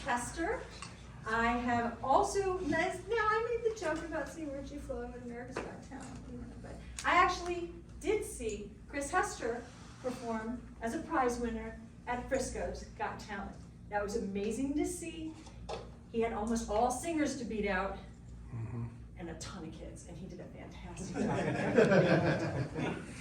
Hester. I have also, now I made the joke about seeing Richie Flo in America's Got Talent, but I actually did see Chris Hester perform as a prize winner at Frisco's Got Talent. That was amazing to see. He had almost all singers to beat out and a ton of kids, and he did a fantastic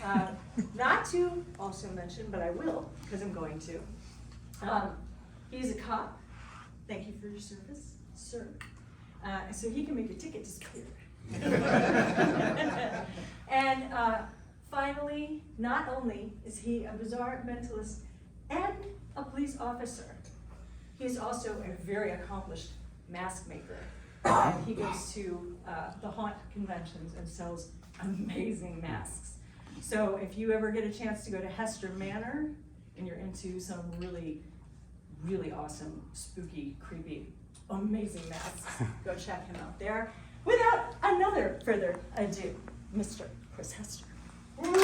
job. Not to also mention, but I will, because I'm going to. He's a cop. Thank you for your service, sir. So he can make your ticket disappear. And finally, not only is he a bizarre mentalist and a police officer, he's also a very accomplished mask maker. He goes to the haunt conventions and sells amazing masks. So if you ever get a chance to go to Hester Manor and you're into some really, really awesome, spooky, creepy, amazing masks, go check him out there. Without another further ado, Mr. Chris Hester. Thank you.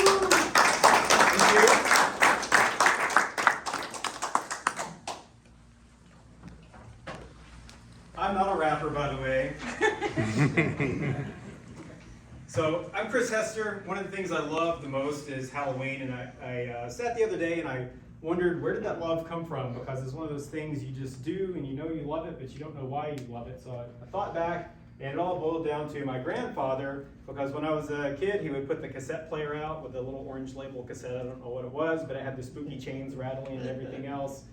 I'm not a rapper, by the way. So I'm Chris Hester. One of the things I love the most is Halloween, and I sat the other day and I wondered, where did that love come from? Because it's one of those things you just do and you know you love it, but you don't know why you love it. So I thought back, and it all boiled down to my grandfather, because when I was a kid, he would put the cassette player out with a little orange label cassette. I don't know what it was, but it had the spooky chains rattling and everything else.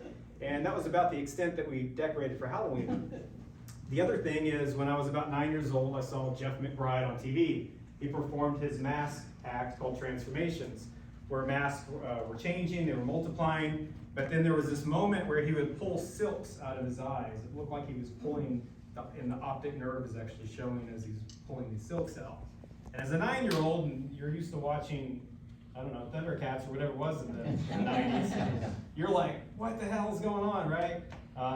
And that was about the extent that we decorated for Halloween. The other thing is, when I was about 9 years old, I saw Jeff McBride on TV. He performed his mask act called Transformations, where masks were changing, they were multiplying, but then there was this moment where he would pull silks out of his eyes. It looked like he was pulling, and the optic nerve is actually showing as he's pulling these silks out. And as a 9-year-old, and you're used to watching, I don't know, Thundercats or whatever it was in the 90s, you're like, what the hell is going on, right?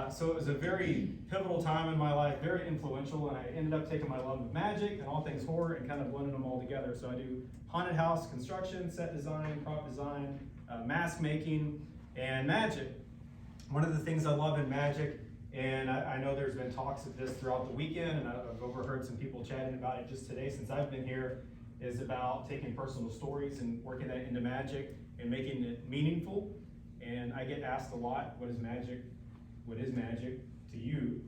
So it was a very pivotal time in my life, very influential, and I ended up taking my love of magic and all things horror and kind of blending them all together. So I do haunted house construction, set design, prop design, mask making, and magic. One of the things I love in magic, and I know there's been talks of this throughout the weekend, and I've overheard some people chatting about it just today since I've been here, is about taking personal stories and working that into magic and making it meaningful. And I get asked a lot, what is magic? What is magic to you?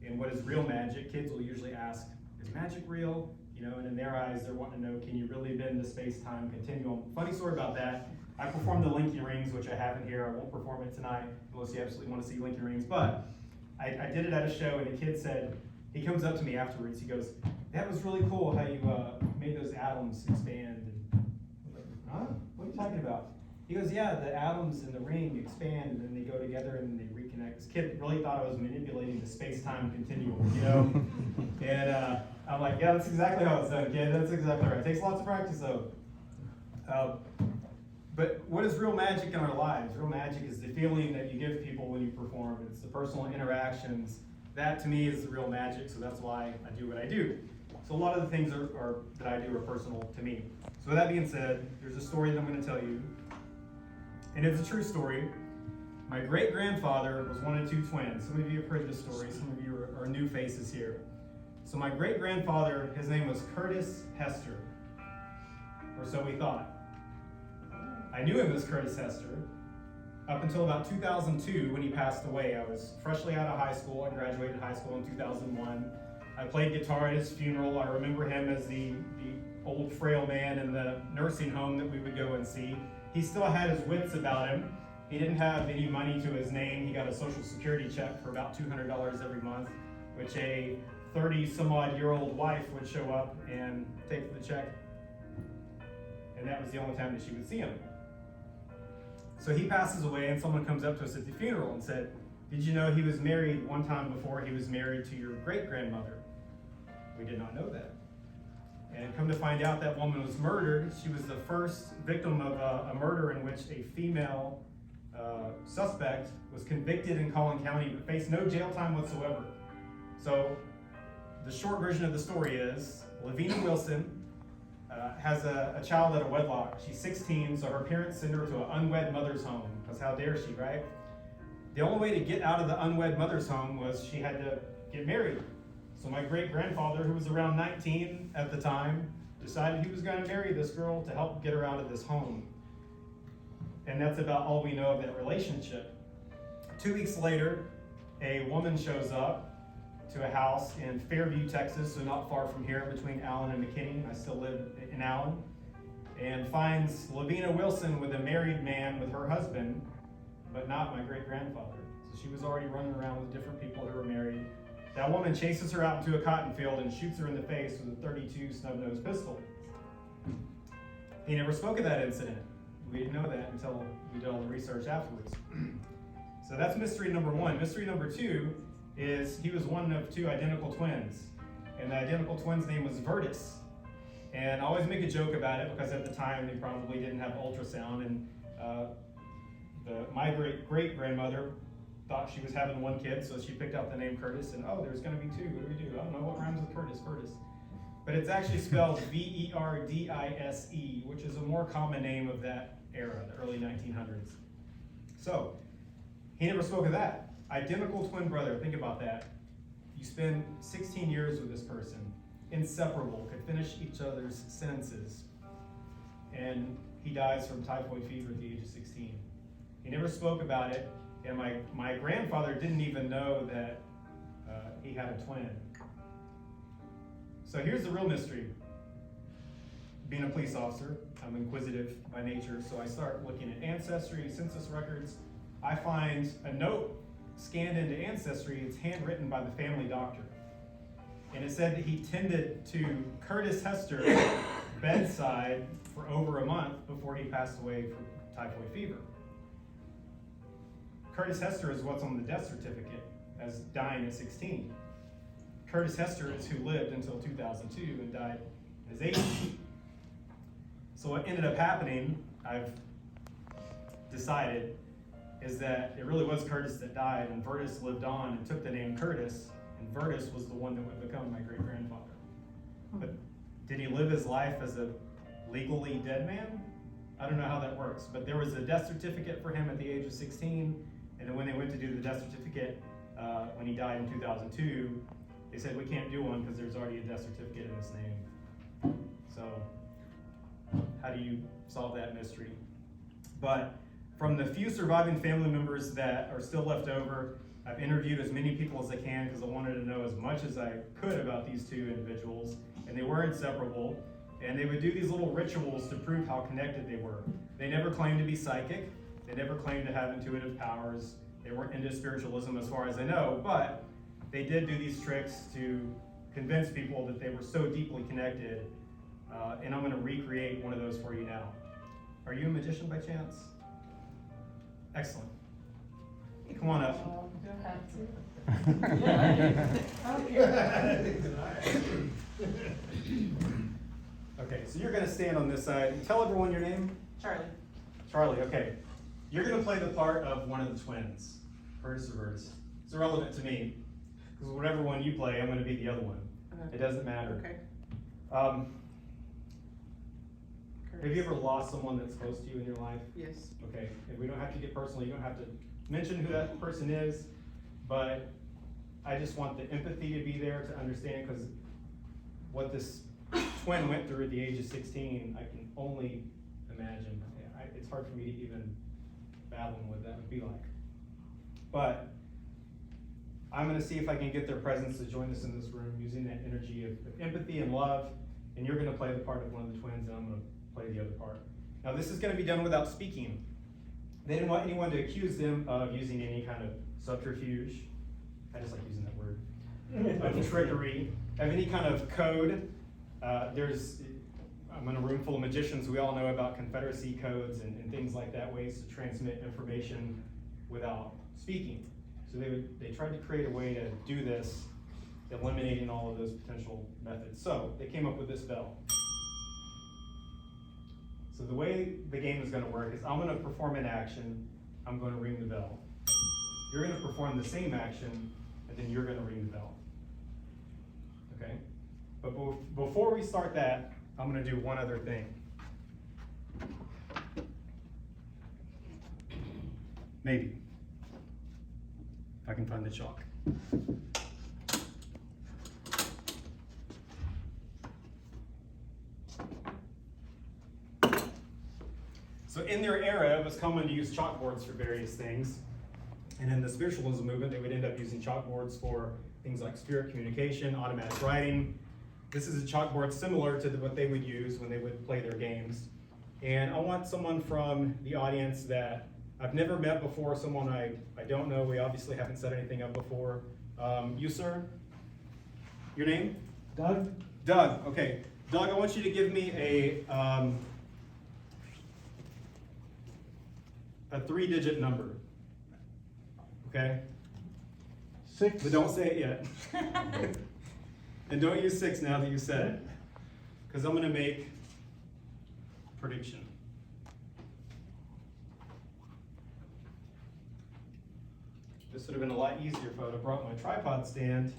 And what is real magic? Kids will usually ask, is magic real? You know, and in their eyes, they're wanting to know, can you really bend the space-time continuum? Funny story about that. I performed the Linky Rings, which I have in here. I won't perform it tonight unless you absolutely want to see Linky Rings. But I did it at a show, and a kid said, he comes up to me afterwards, he goes, that was really cool how you made those atoms expand. And I'm like, huh? What are you talking about? He goes, yeah, the atoms in the ring expand, and then they go together and they reconnect. This kid really thought I was manipulating the space-time continuum, you know? And I'm like, yeah, that's exactly how it's done, kid. That's exactly right. It takes lots of practice, though. But what is real magic in our lives? Real magic is the feeling that you give people when you perform. It's the personal interactions. That, to me, is the real magic, so that's why I do what I do. So a lot of the things that I do are personal to me. So with that being said, there's a story that I'm going to tell you. And it's a true story. My great-grandfather was one of two twins. Some of you have heard this story. Some of you are new faces here. So my great-grandfather, his name was Curtis Hester, or so we thought. I knew him as Curtis Hester up until about 2002 when he passed away. I was freshly out of high school. I graduated high school in 2001. I played guitar at his funeral. I remember him as the old frail man in the nursing home that we would go and see. He still had his wits about him. He didn't have any money to his name. He got a Social Security check for about $200 every month, which a 30-some-odd-year-old wife would show up and take the check. And that was the only time that she would see him. So he passes away, and someone comes up to us at the funeral and said, did you know he was married one time before he was married to your great-grandmother? We did not know that. And come to find out, that woman was murdered. She was the first victim of a murder in which a female suspect was convicted in Collin County but faced no jail time whatsoever. So the short version of the story is, Lavina Wilson has a child out of wedlock. She's 16, so her parents send her to an unwed mother's home, because how dare she, right? The only way to get out of the unwed mother's home was she had to get married. So my great-grandfather, who was around 19 at the time, decided he was going to marry this girl to help get her out of this home. And that's about all we know of that relationship. 2 weeks later, a woman shows up to a house in Fairview, Texas, so not far from here, between Allen and McKinney. I still live in Allen. And finds Lavina Wilson with a married man with her husband, but not my great-grandfather. So she was already running around with different people who were married. That woman chases her out into a cotton field and shoots her in the face with a .32 snub-nosed pistol. He never spoke of that incident. We didn't know that until we did all the research afterwards. So that's mystery number one. Mystery number two is he was one of 2 identical twins. And the identical twin's name was Virtus. And I always make a joke about it because at the time they probably didn't have ultrasound, and my great-grandmother thought she was having 1 kid, so she picked out the name Curtis, and oh, there's going to be 2. What do we do? I don't know what rhymes with Curtis. But it's actually spelled Verdise, which is a more common name of that era, the early 1900s. So he never spoke of that. Identical twin brother, think about that. You spend 16 years with this person, inseparable, could finish each other's sentences, and he dies from typhoid fever at the age of 16. He never spoke about it, and my grandfather didn't even know that he had a twin. So here's the real mystery. Being a police officer, I'm inquisitive by nature, so I start looking at ancestry, census records. I find a note scanned into Ancestry. It's handwritten by the family doctor. And it said that he tended to Curtis Hester's bedside for over a month before he passed away from typhoid fever. Curtis Hester is what's on the death certificate as dying at 16. Curtis Hester is who lived until 2002 and died at his 80s. So what ended up happening, I've decided, is that it really was Curtis that died, and Virtus lived on and took the name Curtis, and Virtus was the one that would become my great-grandfather. But did he live his life as a legally dead man? I don't know how that works, but there was a death certificate for him at the age of 16, and then when they went to do the death certificate, when he died in 2002, they said we can't do one because there's already a death certificate in his name. So how do you solve that mystery? But from the few surviving family members that are still left over, I've interviewed as many people as I can because I wanted to know as much as I could about these 2 individuals, and they were inseparable, and they would do these little rituals to prove how connected they were. They never claimed to be psychic, they never claimed to have intuitive powers, they weren't into spiritualism as far as I know, but they did do these tricks to convince people that they were so deeply connected, and I'm going to recreate one of those for you now. Are you a magician by chance? Excellent. Come on up. You don't have to. Okay, so you're going to stand on this side. Tell everyone your name. Charlie. Charlie, okay. You're going to play the part of one of the twins, Curtis or Virtus. It's irrelevant to me, because whatever one you play, I'm going to be the other one. It doesn't matter. Okay. Have you ever lost someone that's close to you in your life? Yes. Okay, and we don't have to get personal. You don't have to mention who that person is, but I just want the empathy to be there to understand, because what this twin went through at the age of 16, I can only imagine. It's hard for me to even fathom what that would be like. But I'm going to see if I can get their presence to join us in this room using that energy of empathy and love, and you're going to play the part of one of the twins, and I'm going to play the other part. Now this is going to be done without speaking. They didn't want anyone to accuse them of using any kind of subterfuge. I just like using that word. Of trickery, of any kind of code. I'm in a room full of magicians. We all know about Confederacy codes and things like that, ways to transmit information without speaking. So they tried to create a way to do this, eliminating all of those potential methods. So they came up with this bell. So the way the game is going to work is I'm going to perform an action, I'm going to ring the bell. You're going to perform the same action, and then you're going to ring the bell. Okay? But before we start that, I'm going to do one other thing. Maybe. if I can find the chalk. So in their era, it was common to use chalkboards for various things. And in the spiritualism movement, they would end up using chalkboards for things like spirit communication, automatic writing. This is a chalkboard similar to what they would use when they would play their games. And I want someone from the audience that I've never met before, someone I don't know. We obviously haven't set anything up before. You, sir? Your name? Doug? Doug, okay. Doug, I want you to give me a 3-digit number. Okay? 6. But don't say it yet. And don't use 6 now that you said it. Because I'm going to make a prediction. This would have been a lot easier if I would have brought my tripod stand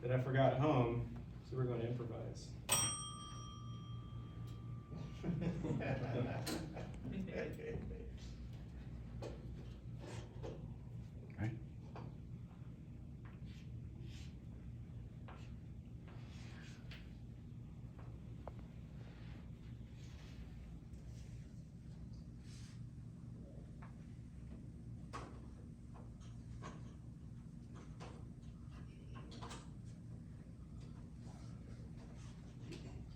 that I forgot at home. So we're going to improvise. Okay.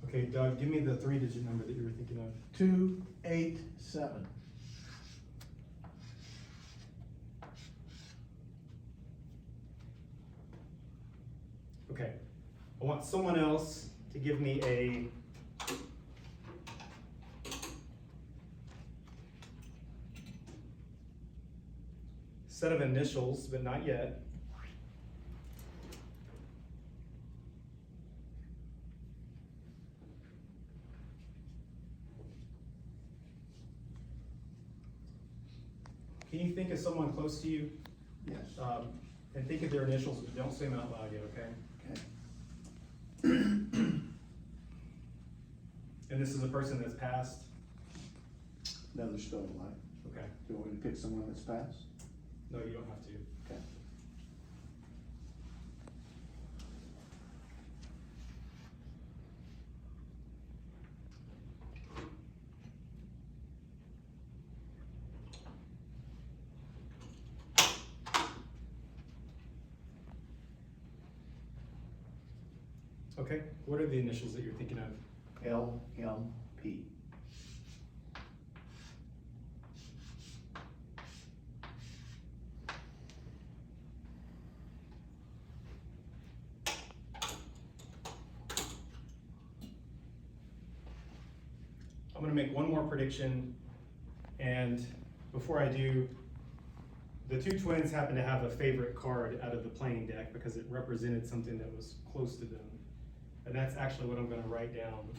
Okay, Doug, give me the 3-digit number that you were thinking of. 287. Okay, I want someone else to give me a set of initials, but not yet. Can you think of someone close to you? Yes. And think of their initials, but don't say them out loud yet, okay? Okay. And this is a person that's passed? No, they're still alive. Okay. Do you want me to pick someone that's passed? No, you don't have to. Okay. Okay, what are the initials that you're thinking of? LMP. I'm gonna make one more prediction, and before I do, the two twins happen to have a favorite card out of the playing deck because it represented something that was close to them. And that's actually what I'm gonna write down.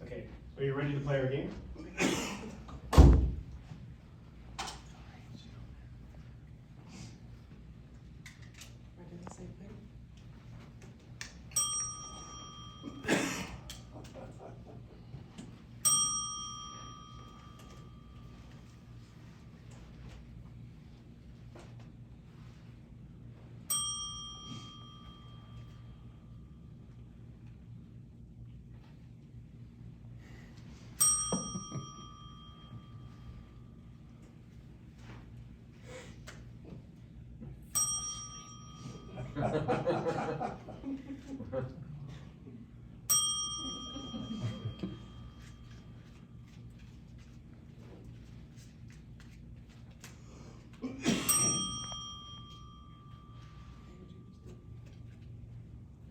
Okay, are you ready to play our game?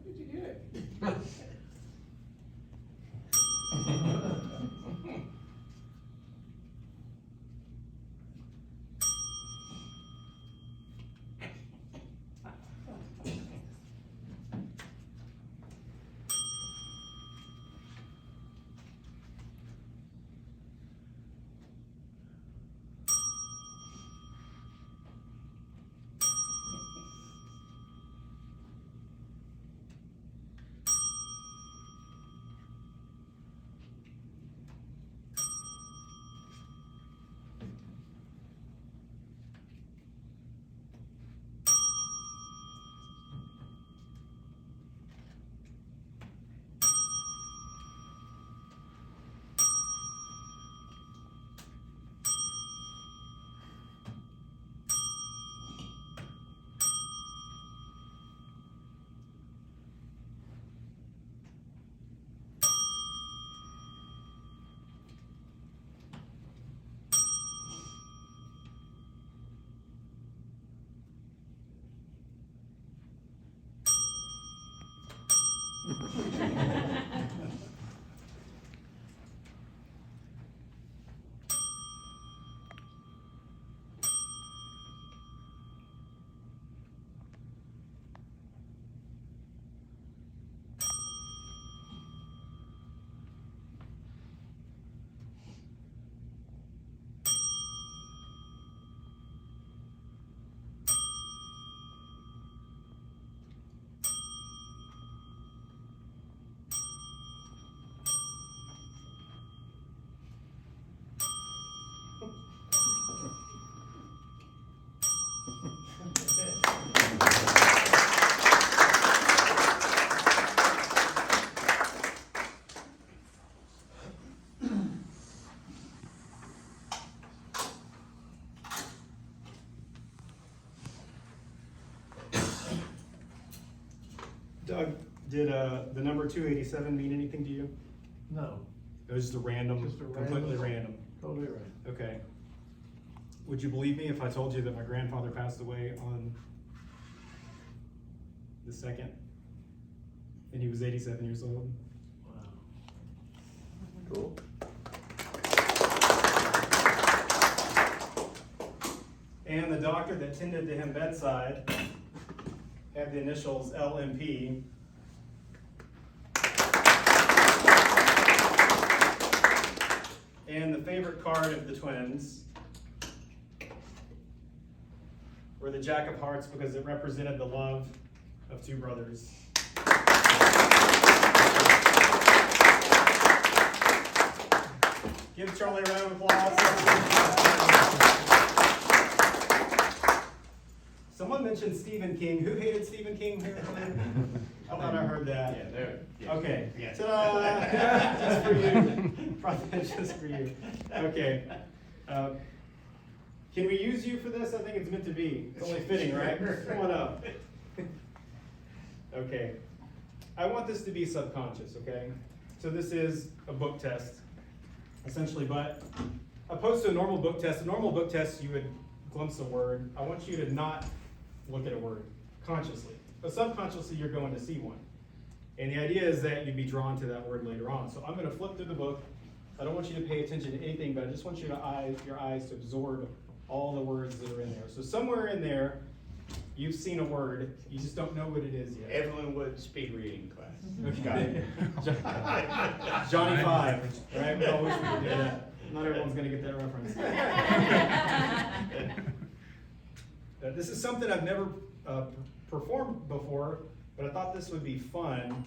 Did you get it? Doug, did the number 287 mean anything to you? No, It was just a random, Just a completely random- random. totally right. Okay. Would you believe me if I told you that my grandfather passed away on the 2nd? And he was 87 years old? Wow. Cool. And the doctor that tended to him bedside had the initials LMP. And the favorite card of the twins were the Jack of Hearts because it represented the love of two brothers. Give Charlie a round of applause. Someone mentioned Stephen King. Who hated Stephen King here? I thought I heard that. Yeah, there. Yeah. Okay. Yeah. Ta-da! Just for you. Probably just for you. Okay. Can we use you for this? I think it's meant to be. It's only fitting, right? Come on up. Okay. I want this to be subconscious, okay? So this is a book test, essentially, but opposed to a normal book test, you would glimpse a word. I want you to not look at a word consciously, but subconsciously you're going to see one. And the idea is that you'd be drawn to that word later on. So I'm going to flip through the book. I don't want you to pay attention to anything, but I just want you to your eyes to absorb all the words that are in there. So somewhere in there, you've seen a word, you just don't know what it is yet. Evelyn Wood speed reading class. Got it. Johnny Five, right? We all wish we could do that. Not everyone's gonna get that reference. This is something I've never performed before, but I thought this would be fun.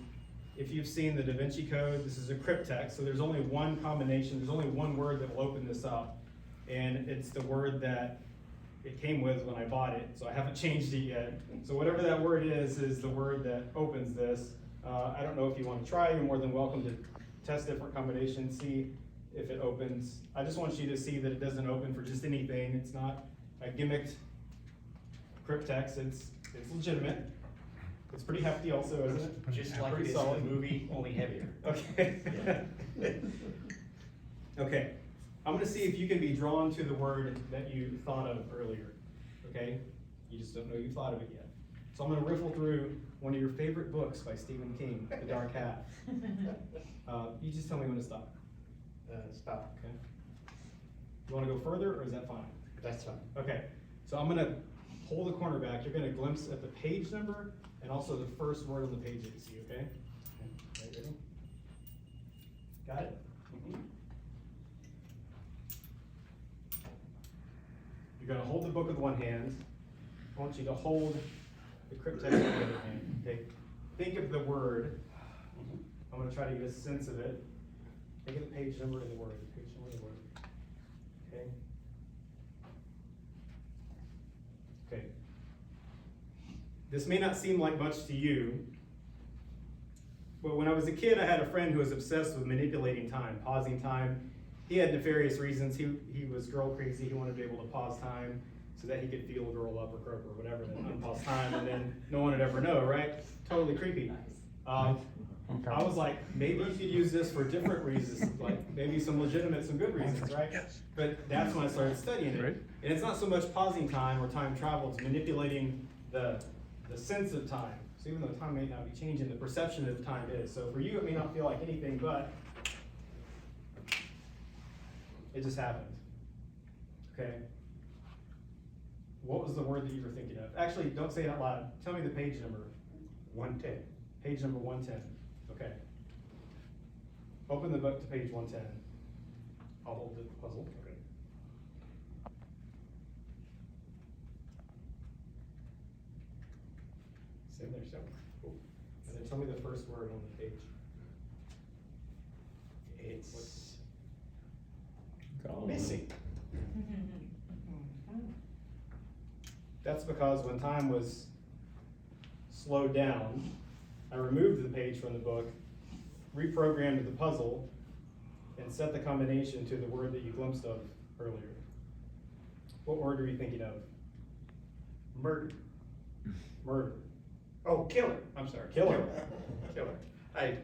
If you've seen the Da Vinci Code, this is a cryptext, so there's only one combination, there's only one word that will open this up. And it's the word that it came with when I bought it, so I haven't changed it yet. So whatever that word is the word that opens this. I don't know if you want to try, you're more than welcome to test different combinations, see if it opens. I just want you to see that it doesn't open for just anything. It's not a gimmicked cryptext, it's legitimate. It's pretty hefty also, isn't it? Just like it Pretty is in solid. the movie, only heavier. Okay. Okay. I'm gonna see if you can be drawn to the word that you thought of earlier, okay? You just don't know you thought of it yet. So I'm gonna riffle through one of your favorite books by Stephen King, The Dark Half. You just tell me when to stop. Stop. Okay. You want to go further, or is that fine? That's fine. Okay. So I'm gonna pull the corner back. You're gonna glimpse at the page number and also the first word on the page that you see. Okay. Okay. Ready? Got it. You're gonna hold the book with one hand. I want you to hold the cryptex with the other hand. Okay. Think of the word. I'm gonna try to get a sense of it. Think of the page number and the word. Page number and the word. Okay. Okay. This may not seem like much to you, but when I was a kid, I had a friend who was obsessed with manipulating time, pausing time. He had nefarious reasons. He was girl crazy. He wanted to be able to pause time so that he could feel a girl up or croak or whatever, then unpause time, and then no one would ever know, right? Totally creepy. I was like, maybe you could use this for different reasons, like maybe some legitimate, some good reasons, right? But that's when I started studying it. And it's not so much pausing time or time travel, it's manipulating the sense of time. So even though time may not be changing, the perception of time is. So for you, it may not feel like anything, but it just happened. Okay? What was the word that you were thinking of? Actually, don't say it out loud. Tell me the page number. 110. Page number 110. Okay. Open the book to page 110. I'll hold the puzzle. Okay. It's in there somewhere. Cool. And then tell me the first word on the page. It's Go. missing. That's because when time was slowed down, I removed the page from the book, reprogrammed the puzzle, and set the combination to the word that you glimpsed of earlier. What word are you thinking of? Murder. Murder. Oh, killer. I'm sorry. Killer. Killer. I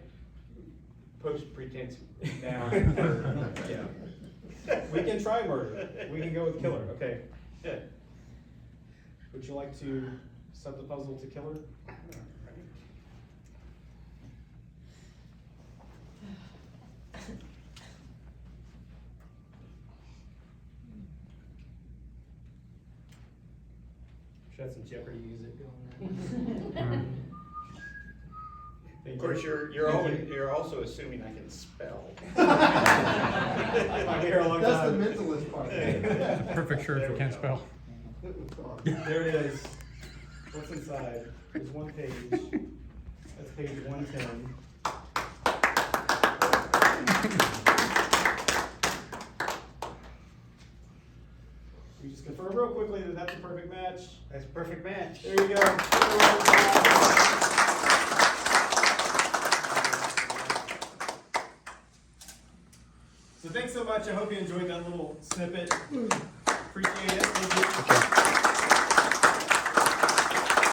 post pretense now. Yeah. We can try murder. We can go with killer. Okay. Yeah. Would you like to set the puzzle to killer? Should have some Jeopardy music going there. Of course, you're also assuming I can spell. I've been here a long That's time. the mentalist part. Perfect shirt if you can't spell. There it is. What's inside? There's one page. That's page 110. We just confirm real quickly that that's a perfect match. That's a perfect match. There you go. So thanks so much. I hope you enjoyed that little snippet. Appreciate it. Thank you.